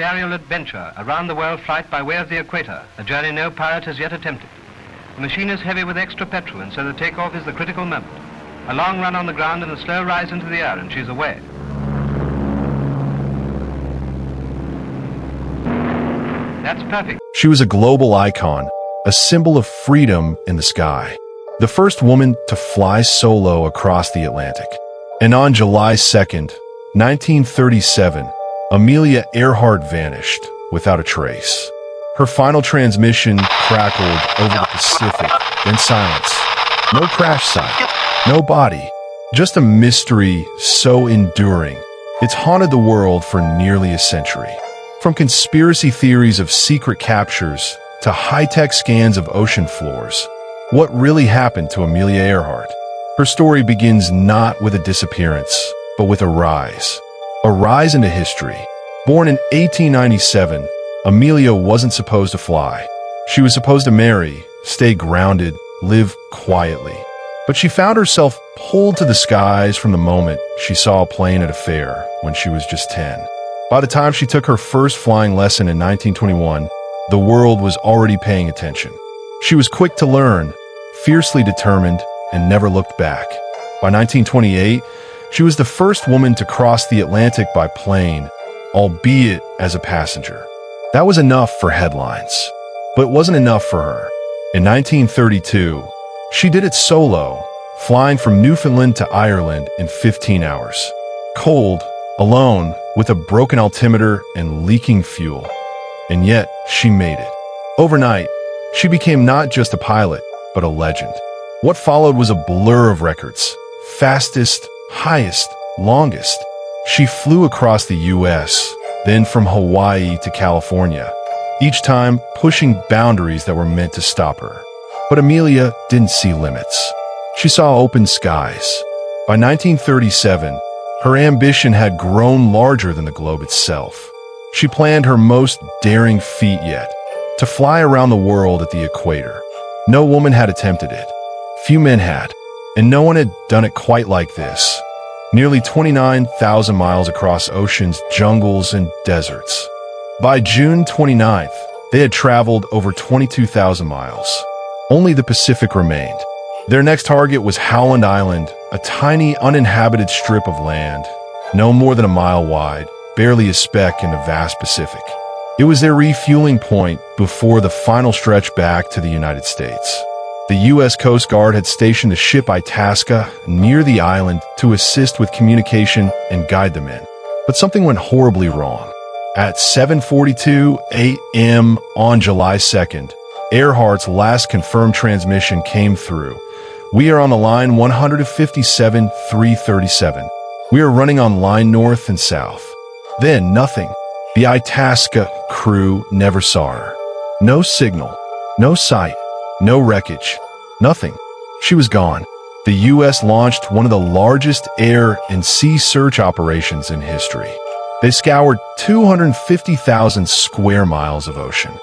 Aerial adventure, a round-the-world flight by way of the equator, a journey no pirate has yet attempted. The machine is heavy with extra petrol, and so the takeoff is the critical moment. A long run on the ground and a slow rise into the air, and she's away. That's perfect. She was a global icon, a symbol of freedom in the sky. The first woman to fly solo across the Atlantic. And on July 2nd, 1937, Amelia Earhart vanished without a trace. Her final transmission crackled over the Pacific, then silence. No crash site, no body, just a mystery so enduring, it's haunted the world for nearly a century. From conspiracy theories of secret captures to high-tech scans of ocean floors, what really happened to Amelia Earhart? Her story begins not with a disappearance, but with a rise into history. Born in 1897, Amelia wasn't supposed to fly. She was supposed to marry, stay grounded, live quietly. But she found herself pulled to the skies from the moment she saw a plane at a fair when she was just 10. By the time she took her first flying lesson in 1921, the world was already paying attention. She was quick to learn, fiercely determined, and never looked back. By 1928, she was the first woman to cross the Atlantic by plane, albeit as a passenger. That was enough for headlines, but it wasn't enough for her. In 1932, she did it solo, flying from Newfoundland to Ireland in 15 hours. Cold, alone, with a broken altimeter and leaking fuel. And yet, she made it. Overnight, she became not just a pilot, but a legend. What followed was a blur of records. Fastest, highest, longest. She flew across the U.S., then from Hawaii to California, each time pushing boundaries that were meant to stop her. But Amelia didn't see limits. She saw open skies. By 1937, her ambition had grown larger than the globe itself. She planned her most daring feat yet, to fly around the world at the equator. No woman had attempted it. Few men had, and no one had done it quite like this. Nearly 29,000 miles across oceans, jungles, and deserts. By June 29th, they had traveled over 22,000 miles. Only the Pacific remained. Their next target was Howland Island, a tiny uninhabited strip of land, no more than a mile wide, barely a speck in the vast Pacific. It was their refueling point before the final stretch back to the United States. The U.S. Coast Guard had stationed the ship Itasca near the island to assist with communication and guide them in. But something went horribly wrong. At 7:42 a.m. on July 2nd, Earhart's last confirmed transmission came through. We are on the line 157-337. We are running on line north and south. Then nothing. The Itasca crew never saw her. No signal, no sight, no wreckage, nothing. She was gone. The U.S. launched one of the largest air and sea search operations in history. They scoured 250,000 square miles of ocean.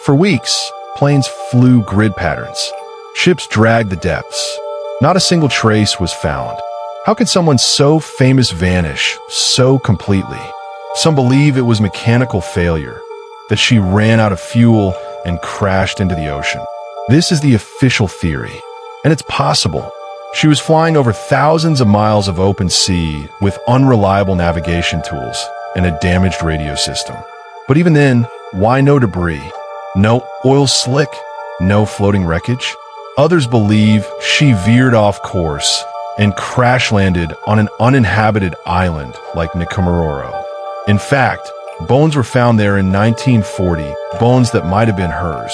For weeks, planes flew grid patterns. Ships dragged the depths. Not a single trace was found. How could someone so famous vanish so completely? Some believe it was mechanical failure, that she ran out of fuel and crashed into the ocean. This is the official theory, and it's possible. She was flying over thousands of miles of open sea with unreliable navigation tools and a damaged radio system. But even then, why no debris? No oil slick? No floating wreckage? Others believe she veered off course and crash-landed on an uninhabited island like Nicomaroro. In fact, bones were found there in 1940, bones that might have been hers,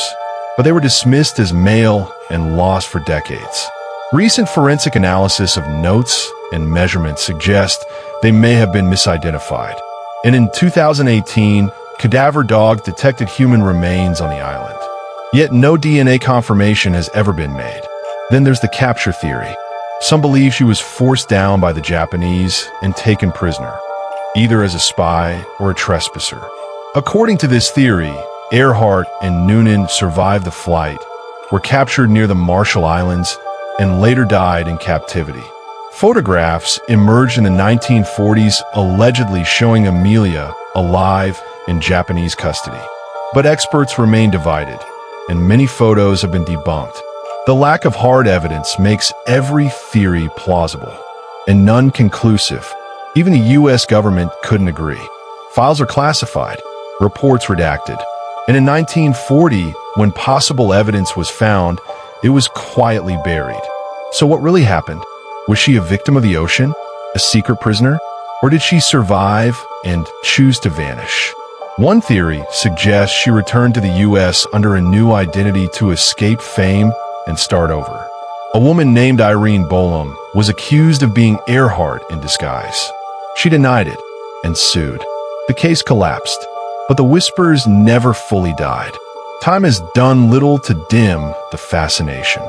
but they were dismissed as male and lost for decades. Recent forensic analysis of notes and measurements suggest they may have been misidentified. And in 2018, cadaver dogs detected human remains on the island. Yet no DNA confirmation has ever been made. Then there's the capture theory. Some believe she was forced down by the Japanese and taken prisoner, either as a spy or a trespasser. According to this theory, Earhart and Noonan survived the flight, were captured near the Marshall Islands, and later died in captivity. Photographs emerged in the 1940s allegedly showing Amelia alive in Japanese custody. But experts remain divided, and many photos have been debunked. The lack of hard evidence makes every theory plausible, and none conclusive. Even the U.S. government couldn't agree. Files are classified, reports redacted, and in 1940, when possible evidence was found, it was quietly buried. So what really happened? Was she a victim of the ocean? A secret prisoner? Or did she survive and choose to vanish? One theory suggests she returned to the U.S. under a new identity to escape fame and start over. A woman named Irene Bolam was accused of being Earhart in disguise. She denied it and sued. The case collapsed, but the whispers never fully died. Time has done little to dim the fascination.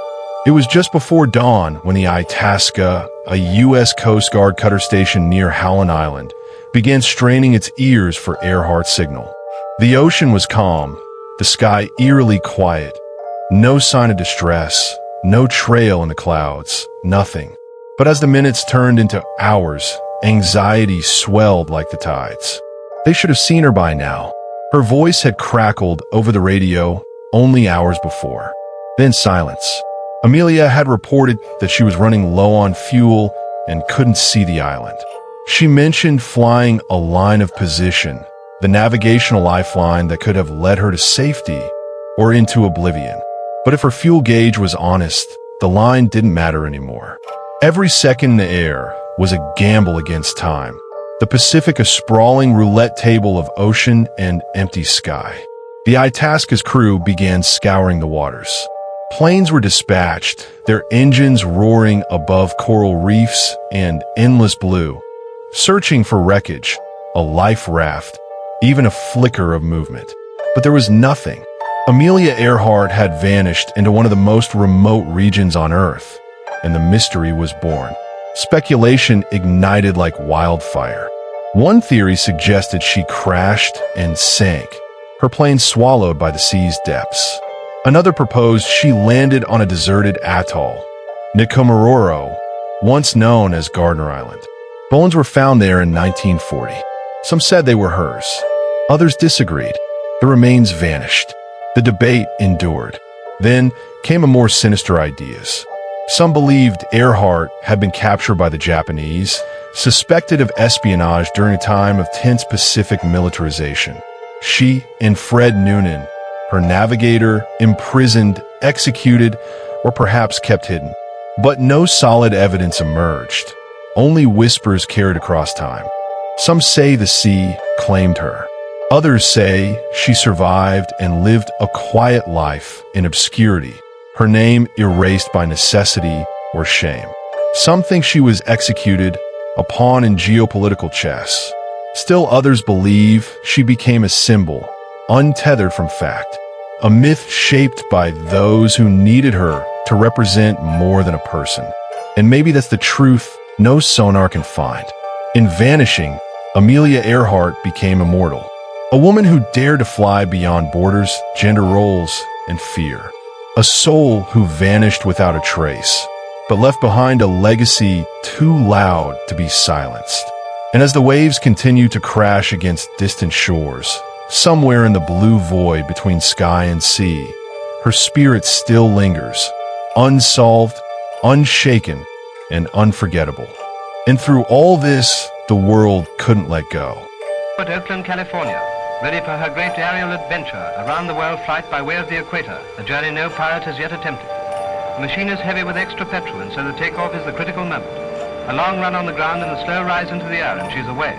It was just before dawn when the Itasca, a U.S. Coast Guard cutter station near Howland Island, began straining its ears for Earhart's signal. The ocean was calm, the sky eerily quiet. No sign of distress, no trail in the clouds, nothing. But as the minutes turned into hours, anxiety swelled like the tides. They should have seen her by now. Her voice had crackled over the radio only hours before. Then silence. Amelia had reported that she was running low on fuel and couldn't see the island. She mentioned flying a line of position, the navigational lifeline that could have led her to safety or into oblivion. But if her fuel gauge was honest, the line didn't matter anymore. Every second in the air was a gamble against time. The Pacific a sprawling roulette table of ocean and empty sky. The Itasca's crew began scouring the waters. Planes were dispatched, their engines roaring above coral reefs and endless blue, searching for wreckage, a life raft, even a flicker of movement. But there was nothing. Amelia Earhart had vanished into one of the most remote regions on Earth, and the mystery was born. Speculation ignited like wildfire. One theory suggested she crashed and sank, her plane swallowed by the sea's depths. Another proposed she landed on a deserted atoll, Nikomaroro, once known as Gardner Island. Bones were found there in 1940. Some said they were hers. Others disagreed. The remains vanished. The debate endured. Then came a more sinister ideas. Some believed Earhart had been captured by the Japanese, suspected of espionage during a time of tense Pacific militarization. She and Fred Noonan, her navigator, imprisoned, executed, or perhaps kept hidden. But no solid evidence emerged. Only whispers carried across time. Some say the sea claimed her. Others say she survived and lived a quiet life in obscurity, her name erased by necessity or shame. Some think she was executed, a pawn in geopolitical chess. Still others believe she became a symbol, untethered from fact, a myth shaped by those who needed her to represent more than a person. And maybe that's the truth no sonar can find. In vanishing, Amelia Earhart became immortal. A woman who dared to fly beyond borders, gender roles, and fear. A soul who vanished without a trace, but left behind a legacy too loud to be silenced. And as the waves continue to crash against distant shores, somewhere in the blue void between sky and sea, her spirit still lingers, unsolved, unshaken, and unforgettable. And through all this, the world couldn't let go. At Oakland, California, ready for her great aerial adventure, around the world flight by way of the equator, a journey no pirate has yet attempted. The machine is heavy with extra petrol, and so the takeoff is the critical moment. A long run on the ground and a slow rise into the air, and she's away.